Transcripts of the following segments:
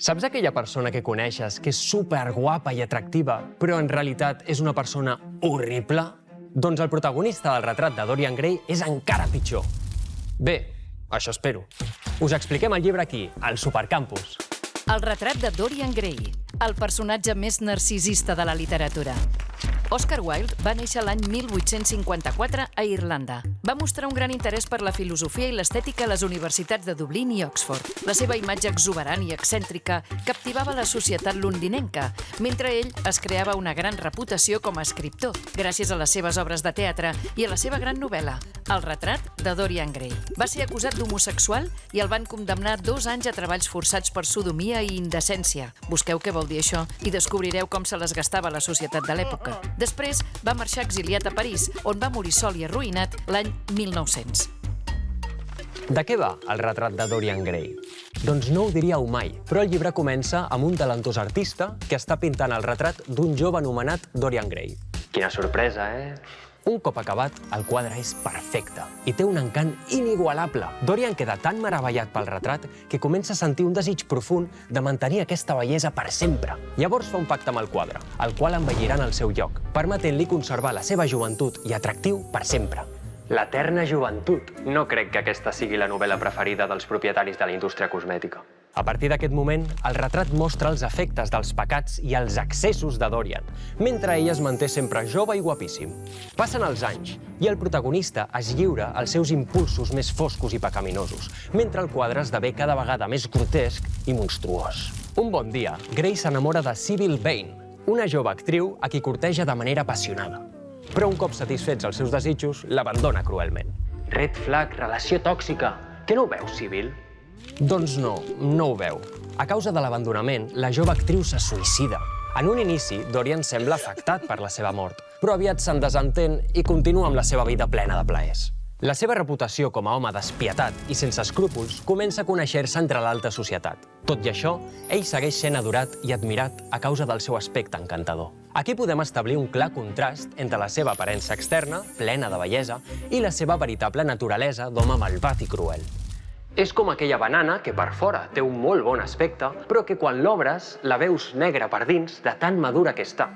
Saps aquella persona que coneixes que és superguapa i atractiva, però en realitat és una persona horrible? Doncs el protagonista del retrat de Dorian Gray és encara pitjor. Bé, això espero. Us expliquem el llibre aquí, al Supercampus. El retrat de Dorian Gray, el personatge més narcisista de la literatura. Oscar Wilde va néixer l'any 1854 a Irlanda. Va mostrar un gran interès per la filosofia i l'estètica a les universitats de Dublín i Oxford. La seva imatge exuberant i excèntrica captivava la societat londinenca, mentre ell es creava una gran reputació com a escriptor, gràcies a les seves obres de teatre i a la seva gran novel·la, El retrat de Dorian Gray. Va ser acusat d'homosexual i el van condemnar 2 anys a treballs forçats per sodomia i indecència. Busqueu què vol dir això i descobrireu com se les gastava la societat de l'època. Després va marxar exiliat a París, on va morir sol i arruïnat l'any 1900. De què va el retrat de Dorian Gray? Doncs no ho diríeu mai, però el llibre comença amb un talentós artista que està pintant el retrat d'un jove anomenat Dorian Gray. Quina sorpresa, eh? Un cop acabat, el quadre és perfecte i té un encant inigualable. Dorian queda tan meravellat pel retrat que comença a sentir un desig profund de mantenir aquesta bellesa per sempre. Llavors fa un pacte amb el quadre, el qual envellirà en el seu lloc, permetent-li conservar la seva joventut i atractiu per sempre. L'eterna joventut. No crec que aquesta sigui la novel·la preferida dels propietaris de la indústria cosmètica. A partir d'aquest moment, el retrat mostra els efectes dels pecats i els excessos de Dorian, mentre ell es manté sempre jove i guapíssim. Passen els anys i el protagonista es lliura als seus impulsos més foscos i pecaminosos, mentre el quadre esdevé cada vegada més grotesc i monstruós. Un bon dia, Gray s'enamora de Sybil Vane, una jove actriu a qui corteja de manera apassionada. Però un cop satisfets els seus desitjos, l'abandona cruelment. Red flag, relació tòxica. Què no ho veus, Sybil? Doncs no ho veu. A causa de l'abandonament, la jove actriu se suïcida. En un inici, Dorian sembla afectat per la seva mort, però aviat se'n desentén i continua amb la seva vida plena de plaers. La seva reputació com a home despietat i sense escrúpols comença a conèixer-se entre l'alta societat. Tot i això, ell segueix sent adorat i admirat a causa del seu aspecte encantador. Aquí podem establir un clar contrast entre la seva aparença externa, plena de bellesa, i la seva veritable naturalesa d'home malvat i cruel. És com aquella banana que per fora té un molt bon aspecte, però que quan l'obres la veus negra per dins de tan madura que està.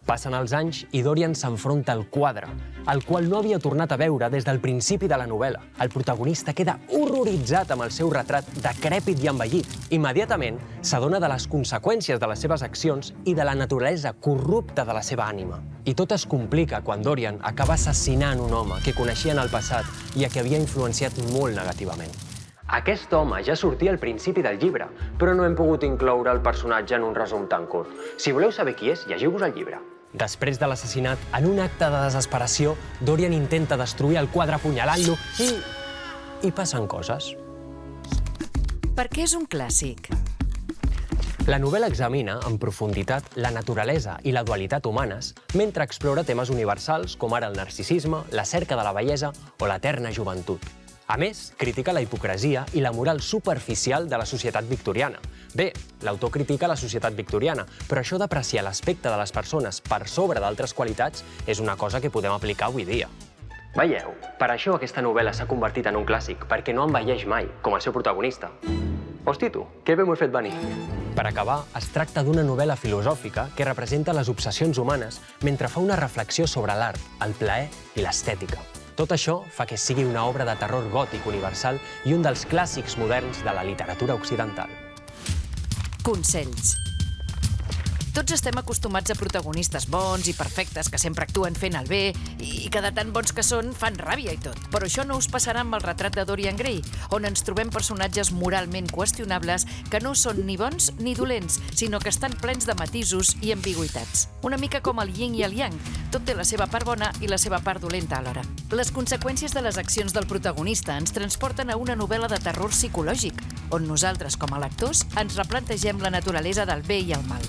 Passen els anys i Dorian s'enfronta al quadre, el qual no havia tornat a veure des del principi de la novel·la. El protagonista queda horroritzat amb el seu retrat decrèpit i envellit. Immediatament s'adona de les conseqüències de les seves accions i de la naturalesa corrupta de la seva ànima. I tot es complica quan Dorian acaba assassinant un home que coneixia en el passat i a qui havia influenciat molt negativament. Aquest home ja sortia al principi del llibre, però no hem pogut incloure el personatge en un resum tan curt. Si voleu saber qui és, llegiu-vos el llibre. Després de l'assassinat, en un acte de desesperació, Dorian intenta destruir el quadre apunyalant-lo i passen coses. Per què és un clàssic? La novel·la examina en profunditat la naturalesa i la dualitat humanes mentre explora temes universals com ara el narcisisme, la cerca de la bellesa o l'eterna joventut. A més, critica la hipocresia i la moral superficial de la societat victoriana. Bé, l'autor critica la societat victoriana, però això d'apreciar l'aspecte de les persones per sobre d'altres qualitats és una cosa que podem aplicar avui dia. Veieu? Per això aquesta novel·la s'ha convertit en un clàssic, perquè no envelleix mai, com el seu protagonista. Hosti tu, que bé m'ho he fet venir. Per acabar, es tracta d'una novel·la filosòfica que representa les obsessions humanes mentre fa una reflexió sobre l'art, el plaer i l'estètica. Tot això fa que sigui una obra de terror gòtic universal i un dels clàssics moderns de la literatura occidental. Consells. Tots estem acostumats a protagonistes bons i perfectes que sempre actuen fent el bé i que de tan bons que són fan ràbia i tot. Però això no us passarà amb el retrat de Dorian Gray, on ens trobem personatges moralment qüestionables que no són ni bons ni dolents, sinó que estan plens de matisos i ambigüitats. Una mica com el yin i el yang, tot té la seva part bona i la seva part dolenta alhora. Les conseqüències de les accions del protagonista ens transporten a una novel·la de terror psicològic, on nosaltres, com a lectors, ens replantegem la naturalesa del bé i el mal.